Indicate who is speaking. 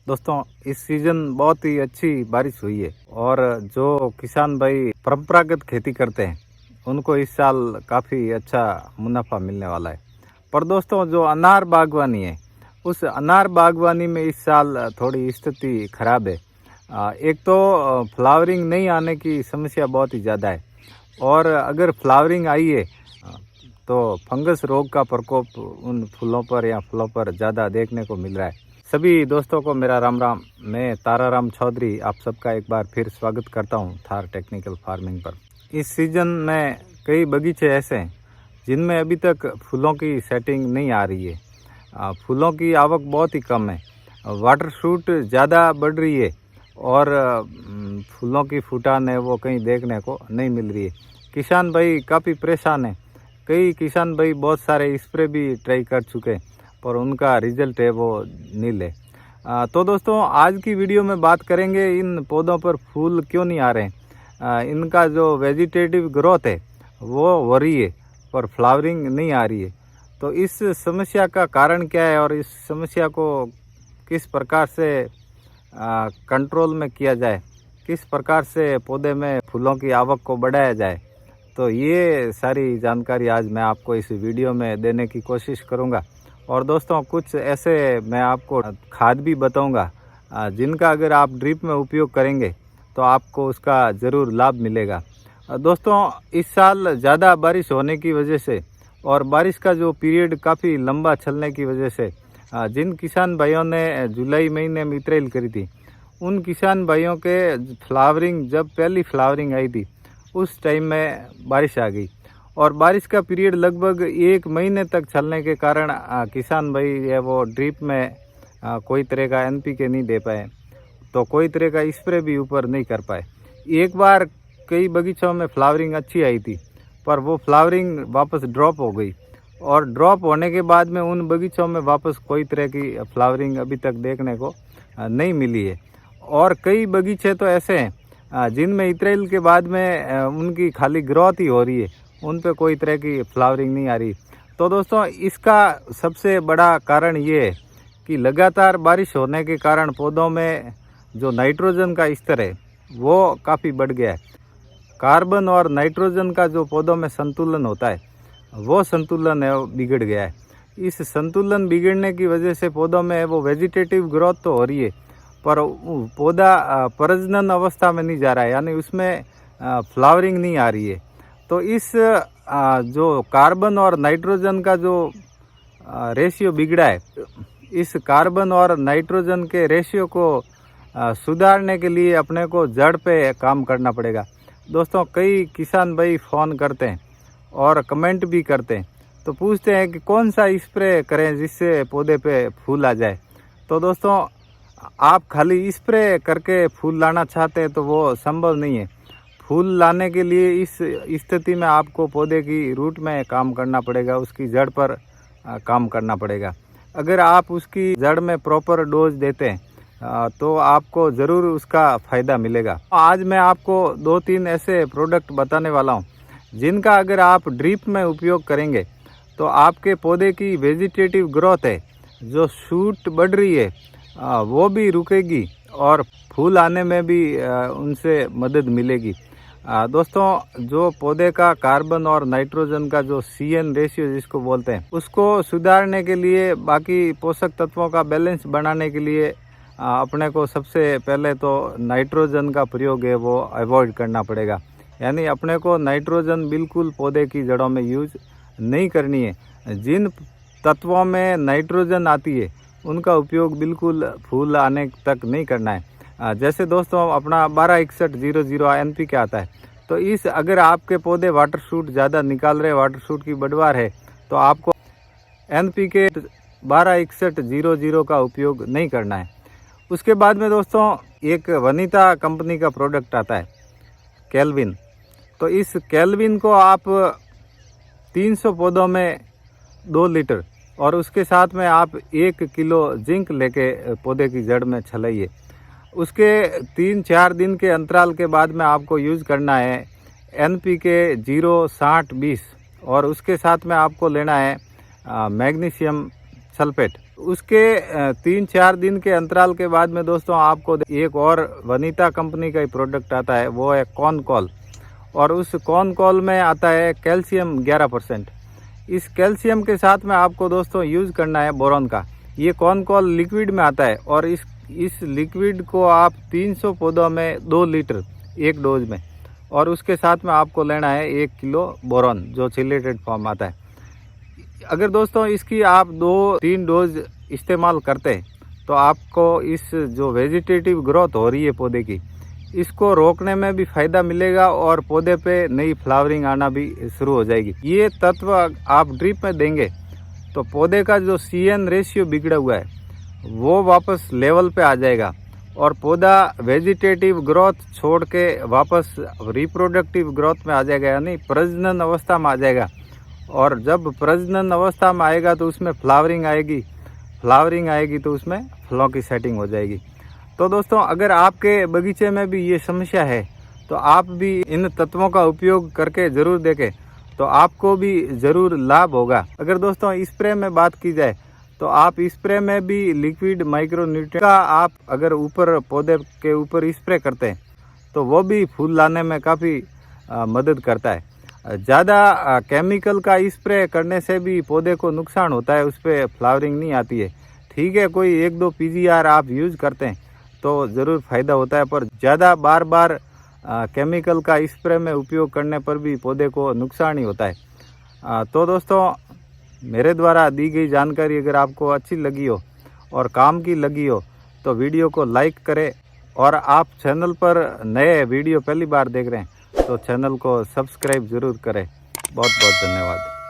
Speaker 1: दोस्तों इस सीजन बहुत ही अच्छी बारिश हुई है और जो किसान भाई परंपरागत खेती करते हैं उनको इस साल काफ़ी अच्छा मुनाफा मिलने वाला है। पर दोस्तों जो अनार बागवानी है उस अनार बागवानी में इस साल थोड़ी स्थिति खराब है। एक तो फ्लावरिंग नहीं आने की समस्या बहुत ही ज़्यादा है और अगर फ्लावरिंग आई है तो फंगस रोग का प्रकोप उन फूलों पर या फलों पर ज़्यादा देखने को मिल रहा है। सभी दोस्तों को मेरा राम राम। मैं ताराराम चौधरी आप सबका एक बार फिर स्वागत करता हूं थार टेक्निकल फार्मिंग पर। इस सीज़न में कई बगीचे ऐसे हैं जिनमें अभी तक फूलों की सेटिंग नहीं आ रही है। फूलों की आवक बहुत ही कम है, वाटर शूट ज़्यादा बढ़ रही है और फूलों की फूटान है वो कहीं देखने को नहीं मिल रही है। किसान भाई काफ़ी परेशान है। कई किसान भाई बहुत सारे स्प्रे भी ट्राई कर चुके हैं पर उनका रिजल्ट है वो नील है। तो दोस्तों आज की वीडियो में बात करेंगे इन पौधों पर फूल क्यों नहीं आ रहे हैं। इनका जो वेजिटेटिव ग्रोथ है वो हो रही है पर फ्लावरिंग नहीं आ रही है। तो इस समस्या का कारण क्या है और इस समस्या को किस प्रकार से कंट्रोल में किया जाए, किस प्रकार से पौधे में फूलों की आवक को बढ़ाया जाए, तो ये सारी जानकारी आज मैं आपको इस वीडियो में देने की कोशिश करूँगा। और दोस्तों कुछ ऐसे मैं आपको खाद भी बताऊंगा जिनका अगर आप ड्रिप में उपयोग करेंगे तो आपको उसका ज़रूर लाभ मिलेगा। दोस्तों इस साल ज़्यादा बारिश होने की वजह से और बारिश का जो पीरियड काफ़ी लंबा चलने की वजह से जिन किसान भाइयों ने जुलाई महीने में इतरेल करी थी उन किसान भाइयों के फ्लावरिंग, जब पहली फ्लावरिंग आई थी उस टाइम में बारिश आ गई और बारिश का पीरियड लगभग 1 महीने तक चलने के कारण किसान भाई है वो ड्रिप में कोई तरह का एनपीके नहीं दे पाए, तो कोई तरह का स्प्रे भी ऊपर नहीं कर पाए। एक बार कई बगीचों में फ्लावरिंग अच्छी आई थी पर वो फ्लावरिंग वापस ड्रॉप हो गई और ड्रॉप होने के बाद में उन बगीचों में वापस कोई तरह की फ्लावरिंग अभी तक देखने को नहीं मिली है। और कई बगीचे तो ऐसे हैं जिनमें इतरेल के बाद में उनकी खाली ग्रोथ ही हो रही है, उन पे कोई तरह की फ्लावरिंग नहीं आ रही। तो दोस्तों इसका सबसे बड़ा कारण ये है कि लगातार बारिश होने के कारण पौधों में जो नाइट्रोजन का स्तर है वो काफ़ी बढ़ गया है। कार्बन और नाइट्रोजन का जो पौधों में संतुलन होता है वो संतुलन है वो बिगड़ गया है। इस संतुलन बिगड़ने की वजह से पौधों में वो वेजिटेटिव ग्रोथ तो हो रही है पर पौधा प्रजनन अवस्था में नहीं जा रहा है, यानी उसमें फ्लावरिंग नहीं आ रही है। तो इस जो कार्बन और नाइट्रोजन का जो रेशियो बिगड़ा है, इस कार्बन और नाइट्रोजन के रेशियो को सुधारने के लिए अपने को जड़ पे काम करना पड़ेगा। दोस्तों कई किसान भाई फ़ोन करते हैं और कमेंट भी करते हैं, तो पूछते हैं कि कौन सा स्प्रे करें जिससे पौधे पे फूल आ जाए। तो दोस्तों आप खाली स्प्रे करके फूल लाना चाहते हैं तो वो संभव नहीं है। फूल लाने के लिए इस स्थिति में आपको पौधे की रूट में काम करना पड़ेगा, उसकी जड़ पर काम करना पड़ेगा। अगर आप उसकी जड़ में प्रॉपर डोज देते हैं तो आपको ज़रूर उसका फ़ायदा मिलेगा। आज मैं आपको 2-3 ऐसे प्रोडक्ट बताने वाला हूं जिनका अगर आप ड्रिप में उपयोग करेंगे तो आपके पौधे की वेजिटेटिव ग्रोथ है, जो शूट बढ़ रही है वो भी रुकेगी और फूल आने में भी उनसे मदद मिलेगी। दोस्तों जो पौधे का कार्बन और नाइट्रोजन का जो CN रेशियो जिसको बोलते हैं उसको सुधारने के लिए, बाकी पोषक तत्वों का बैलेंस बनाने के लिए अपने को सबसे पहले तो नाइट्रोजन का प्रयोग है वो अवॉइड करना पड़ेगा। यानी अपने को नाइट्रोजन बिल्कुल पौधे की जड़ों में यूज नहीं करनी है। जिन तत्वों में नाइट्रोजन आती है उनका उपयोग बिल्कुल फूल आने तक नहीं करना है। जैसे दोस्तों अपना 126100 NPK आता है, तो इस अगर आपके पौधे वाटर शूट ज़्यादा निकाल रहे, वाटर शूट की बढ़वार है, तो आपको NPK 126100 का उपयोग नहीं करना है। उसके बाद में दोस्तों एक वनिता कंपनी का प्रोडक्ट आता है केल्विन। तो इस केल्विन को आप 300 पौधों में 2 लीटर और उसके साथ में आप 1 किलो जिंक लेके पौधे की जड़ में छलाइए। उसके 3-4 दिन के अंतराल के बाद में आपको यूज़ करना है NPK 0-60-20 और उसके साथ में आपको लेना है मैग्नीशियम सल्फेट। उसके 3-4 दिन के अंतराल के बाद में दोस्तों आपको एक और वनीता कंपनी का ही प्रोडक्ट आता है, वो है कॉनकॉल। और उस कॉनकॉल में आता है कैल्शियम 11%। इस कैल्शियम के साथ में आपको दोस्तों यूज़ करना है बोरॉन का। ये कॉनकॉल लिक्विड में आता है और इस लिक्विड को आप 300 पौधों में 2 लीटर एक डोज में, और उसके साथ में आपको लेना है 1 किलो बोरॉन जो चिलेटेड फॉर्म आता है। अगर दोस्तों इसकी आप 2-3 डोज इस्तेमाल करते हैं तो आपको इस जो वेजिटेटिव ग्रोथ हो रही है पौधे की, इसको रोकने में भी फ़ायदा मिलेगा और पौधे पे नई फ्लावरिंग आना भी शुरू हो जाएगी। ये तत्व आप ड्रिप में देंगे तो पौधे का जो CN रेशियो बिगड़ा हुआ है वो वापस लेवल पे आ जाएगा और पौधा वेजिटेटिव ग्रोथ छोड़ के वापस रिप्रोडक्टिव ग्रोथ में आ जाएगा, यानी प्रजनन अवस्था में आ जाएगा। और जब प्रजनन अवस्था में आएगा तो उसमें फ्लावरिंग आएगी तो उसमें फलों की सेटिंग हो जाएगी। तो दोस्तों अगर आपके बगीचे में भी ये समस्या है तो आप भी इन तत्वों का उपयोग करके ज़रूर देखें, तो आपको भी ज़रूर लाभ होगा। अगर दोस्तों स्प्रे में बात की जाए तो आप स्प्रे में भी लिक्विड माइक्रोन्यूट्रिएंट का आप अगर ऊपर पौधे के ऊपर स्प्रे करते हैं तो वो भी फूल लाने में काफ़ी मदद करता है। ज़्यादा केमिकल का स्प्रे करने से भी पौधे को नुकसान होता है, उस पर फ्लावरिंग नहीं आती है। ठीक है, कोई 1-2 PGR आप यूज़ करते हैं तो ज़रूर फ़ायदा होता है, पर ज़्यादा बार केमिकल का स्प्रे में उपयोग करने पर भी पौधे को नुकसान ही होता है। तो दोस्तों मेरे द्वारा दी गई जानकारी अगर आपको अच्छी लगी हो और काम की लगी हो तो वीडियो को लाइक करें, और आप चैनल पर नए वीडियो पहली बार देख रहे हैं तो चैनल को सब्सक्राइब ज़रूर करें। बहुत बहुत धन्यवाद।